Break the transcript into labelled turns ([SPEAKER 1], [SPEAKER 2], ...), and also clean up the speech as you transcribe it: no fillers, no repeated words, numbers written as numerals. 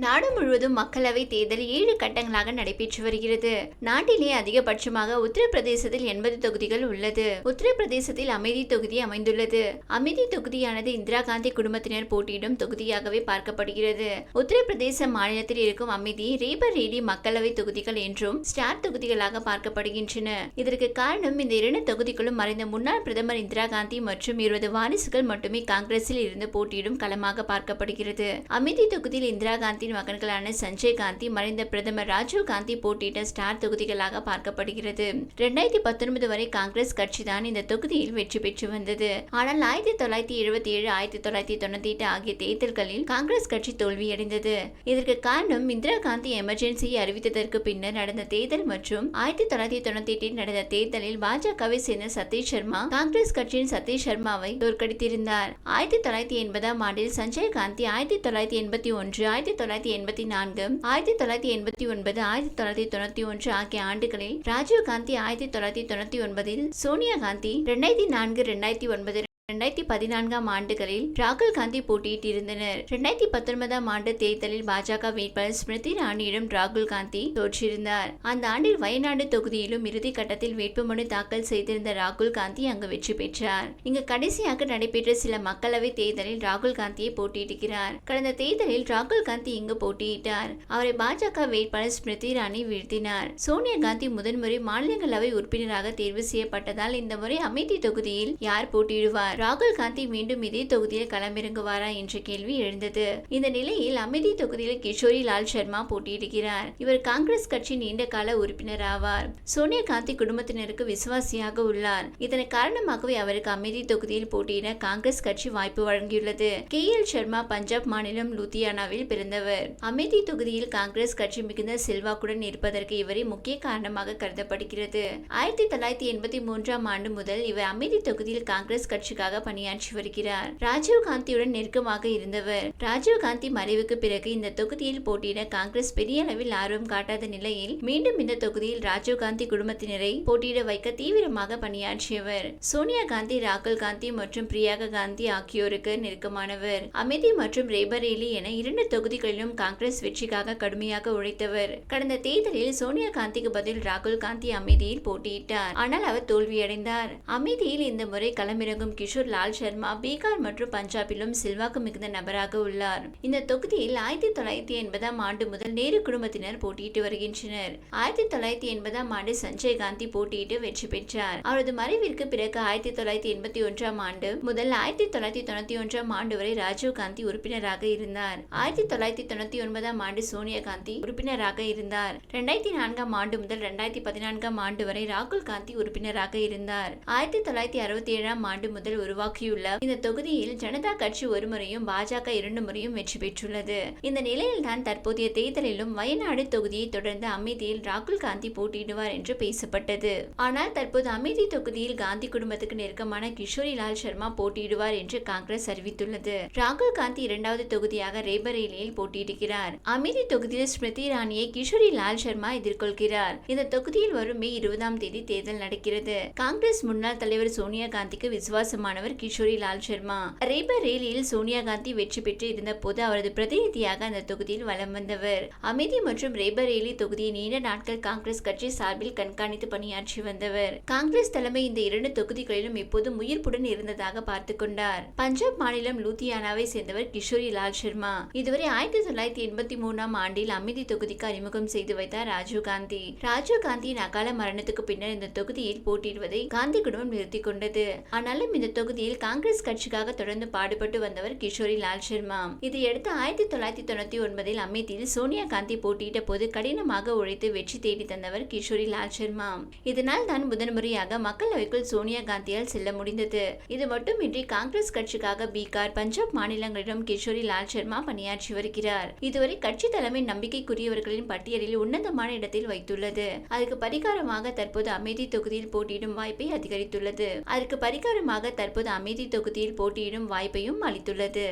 [SPEAKER 1] நாடு முழுவதும் மக்களவை தேர்தல் 7 கட்டங்களாக நடைபெற்று வருகிறது. நாட்டிலே அதிகபட்சமாக உத்தரப்பிரதேசத்தில் 80 தொகுதிகள் உள்ளது. உத்தரப்பிரதேசத்தில் அமேதி தொகுதி அமைந்துள்ளது. அமேதி தொகுதியானது இந்திரா காந்தி குடும்பத்தினர் போட்டியிடும் தொகுதியாகவே பார்க்கப்படுகிறது. உத்தரப்பிரதேச மாநிலத்தில் இருக்கும் அமேதி, ரேபரேலி மக்களவை தொகுதிகள் என்றும் ஸ்டார் தொகுதிகளாக பார்க்கப்படுகின்றன. இதற்கு காரணம் இந்த 2 தொகுதிகளும் மறைந்த முன்னாள் பிரதமர் இந்திரா காந்தி மற்றும் 20 வாரிசுகள் மட்டுமே காங்கிரஸில் இருந்து போட்டியிடும் களமாக பார்க்கப்படுகிறது. அமேதி தொகுதியில் இந்திரா காந்தி மகன்களான சஞ்சய் காந்தி, மறைந்த பிரதமர் ராஜீவ் காந்தி போட்டியிட்ட ஸ்டார் தொகுதிகளாக பார்க்கப்படுகிறது. 2019 வரை காங்கிரஸ் கட்சி தான் இந்த தொகுதியில் வெற்றி பெற்று வந்தது. ஆனால் 1977, 1998 ஆகிய தேர்தல்களில் காங்கிரஸ் கட்சி தோல்வியடைந்தது. இதற்கு காரணம் இந்திரா காந்தி எமர்ஜென்சியை அறிவித்ததற்கு பின்னர் நடந்த தேர்தல் மற்றும் 1998 நடந்த தேர்தலில் பாஜகவை சேர்ந்த சதீஷ் சர்மா காங்கிரஸ் கட்சியின் சதீஷ் சர்மாவை தோற்கடித்திருந்தார். 1980 ஆண்டில் சஞ்சய் காந்தி 1981, 1984, 1989, 1991 ஆகிய ஆண்டுகளில் ராஜீவ் காந்தி, 1999 சோனியா காந்தி, 2004, 2009, 2014 ஆண்டுகளில் ராகுல் காந்தி போட்டியிட்டிருந்தனர். 2019 ஆண்டு தேர்தலில் பாஜக வேட்பாளர் ஸ்மிருதி இரானியிடம் ராகுல் காந்தி தோற்றிருந்தார். அந்த ஆண்டில் வயநாடு தொகுதியிலும் இறுதி கட்டத்தில் வேட்புமனு தாக்கல் செய்திருந்த ராகுல் காந்தி அங்கு வெற்றி பெற்றார். இங்கு கடைசியாக நடைபெற்ற சில மக்களவை தேர்தலில் ராகுல் காந்தியை போட்டியிடுகிறார். கடந்த தேர்தலில் ராகுல் காந்தி இங்கு போட்டியிட்டார். அவரை பாஜக வேட்பாளர் ஸ்மிருதி இரானி வீழ்த்தினார். சோனியா காந்தி முதன்முறை மாநிலங்களவை உறுப்பினராக தேர்வு செய்யப்பட்டதால் இந்த முறை அமேதி தொகுதியில் யார் போட்டியிடுவார்? ராகுல் காந்தி மீண்டும் இதே தொகுதியில் களமிறங்குவாரா என்ற கேள்வி எழுந்தது. இந்த நிலையில் அமேதி தொகுதியில் கிஷோரி லால் சர்மா போட்டியிடுகிறார். இவர் காங்கிரஸ் கட்சி நீண்ட கால உறுப்பினர் ஆவார். சோனியா காந்தி குடும்பத்தினருக்கு விசுவாசியாக உள்ளார். இதன் காரணமாகவே அவருக்கு அமேதி தொகுதியில் போட்டியிட காங்கிரஸ் கட்சி வாய்ப்பு வழங்கியுள்ளது. KL சர்மா பஞ்சாப் மாநிலம் லூதியானாவில் பிறந்தவர். அமேதி தொகுதியில் காங்கிரஸ் கட்சி மிகுந்த செல்வாக்குடன் இருப்பதற்கு இவரே முக்கிய காரணமாக கருதப்படுகிறது. 1983 ஆண்டு முதல் இவர் அமேதி தொகுதியில் காங்கிரஸ் கட்சிக்காக பணியாற்றி வருகிறார். ராஜீவ் காந்தியுடன் நெருக்கமாக இருந்தவர். ராஜீவ் காந்தி மறைவுக்கு பிறகு இந்த தொகுதியில் போட்டியிட காங்கிரஸ் பெரிய அளவில் ஆர்வம் காட்டாத நிலையில் மீண்டும் இந்த தொகுதியில் ராஜீவ் காந்தி குடும்பத்தினரை போட்டியிட வைக்க தீவிரமாக பணியாற்றியவர். சோனியா காந்தி, ராகுல் காந்தி மற்றும் பிரியங்கா காந்தி ஆகியோருக்கு நெருக்கமானவர். அமேதி மற்றும் ரேபரேலி என 2 தொகுதிகளிலும் காங்கிரஸ் வெற்றிக்காக கடுமையாக உழைத்தவர். கடந்த தேர்தலில் சோனியா காந்திக்கு பதில் ராகுல் காந்தி அமேதியில் போட்டியிட்டார். ஆனால் அவர் தோல்வியடைந்தார். அமேதியில் இந்த முறை களமிறங்கும் கிஷோர் லால் சர்மா பீகார் மற்றும் பஞ்சாபிலும் செல்வாக்கு மிகுந்த நபராக உள்ளார். இந்த தொகுதியில் 1980 ஆண்டு முதல் நேரு குடும்பத்தினர் போட்டியிட்டு வருகின்றனர். 1980 ஆண்டு சஞ்சய் காந்தி போட்டியிட்டு வெற்றி பெற்றார். அவரது மறைவிற்கு பிறகு 1981 ஆண்டு முதல் 1991 ஆண்டு வரை ராஜீவ் காந்தி உறுப்பினராக இருந்தார். 1999 ஆண்டு சோனியா காந்தி உறுப்பினராக இருந்தார். 2004 ஆண்டு முதல் 2014 ஆண்டு வரை ராகுல் காந்தி உறுப்பினராக இருந்தார். 1967 ஆண்டு முதல் உருவாக்கியுள்ள இந்த தொகுதியில் ஜனதா கட்சி ஒரு முறையும் பாஜக 2 முறையும் வெற்றி பெற்றுள்ளது. இந்த நிலையில் தான் தற்போதைய தேர்தலிலும் வயநாடு தொகுதியை தொடர்ந்து அமேதியில் ராகுல் காந்தி போட்டியிடுவார் என்று பேசப்பட்டது. ஆனால் தற்போது அமேதி தொகுதியில் காந்தி குடும்பத்துக்கு நெருக்கமான கிஷோரி லால் சர்மா போட்டியிடுவார் என்று காங்கிரஸ் அறிவித்துள்ளது. ராகுல் காந்தி 2வது தொகுதியாக ரேபரேலியில் போட்டியிடுகிறார். அமேதி தொகுதியில் ஸ்மிருதி இரானியை கிஷோரி லால் சர்மா எதிர்கொள்கிறார். இந்த தொகுதியில் வரும் மே 20 தேதி தேர்தல் நடக்கிறது. காங்கிரஸ் முன்னாள் தலைவர் சோனியா காந்திக்கு விசுவாசமானவர் கிஷோரி லால் சர்மா. ரேபரேலியில் சோனியா காந்தி வெற்றி பெற்று இருந்த போது அவரது பிரதிநிதியாக அந்த தொகுதியில் வலம் வந்தவர். அமேதி மற்றும் ரேபரேலி தொகுதியை நீண்ட நாட்கள் காங்கிரஸ் கட்சி சார்பில் கண்காணித்து பணியாற்றி வந்தவர். காங்கிரஸ் தலைமை இந்த 2 தொகுதிகளிலும் எப்போதும் உயிர்ப்புடன் இருந்ததாக பார்த்து கொண்டார். பஞ்சாப் மாநிலம் லூதியானாவை சேர்ந்தவர் கிஷோரி லால் சர்மா. இதுவரை 1983 ஆண்டில் அமேதி தொகுதிக்கு அறிமுகம் செய்து வைத்தார் ராஜீவ் காந்தி. ராஜீவ் காந்தியின் அகால மரணத்துக்கு பின்னர் இந்த தொகுதியில் போட்டியிடுவதை காந்தி குடும்பம் நிறுத்திக் கொண்டது. ஆனாலும் இந்த தொகுதியில் காங்கிரஸ் கட்சிக்காக தொடர்ந்து பாடுபட்டு வந்தவர் கிஷோரி லால் சர்மா. இதையடுத்து 1999 அமேதியில் சோனியா காந்தி போட்டியிட்ட போது கடினமாக உழைத்து வெற்றி தேடி தந்தவர் கிஷோரி லால் சர்மா. இதனால் தான் முதன்முறையாக மக்களவைக்குள் சோனியா காந்தியால் செல்ல முடிந்தது. இது மட்டுமின்றி காங்கிரஸ் கட்சிக்காக பீகார், பஞ்சாப் மாநிலங்களிலும் கிஷோரி லால் சர்மா பணியாற்றி வருகிறார். இதுவரை கட்சி தலைமை நம்பிக்கைக்குரியவர்களின் பட்டியலில் உன்னதமான இடத்தில் வைத்துள்ளது. அதற்கு பரிகாரமாக தற்போது அமேதி தொகுதியில் போட்டியிடும் வாய்ப்பை அதிகரித்துள்ளது. அதற்கு பரிகாரமாக தற்போது அமேதி தொகுதியில் போட்டியிடும் வாய்ப்பையும் அளித்துள்ளது.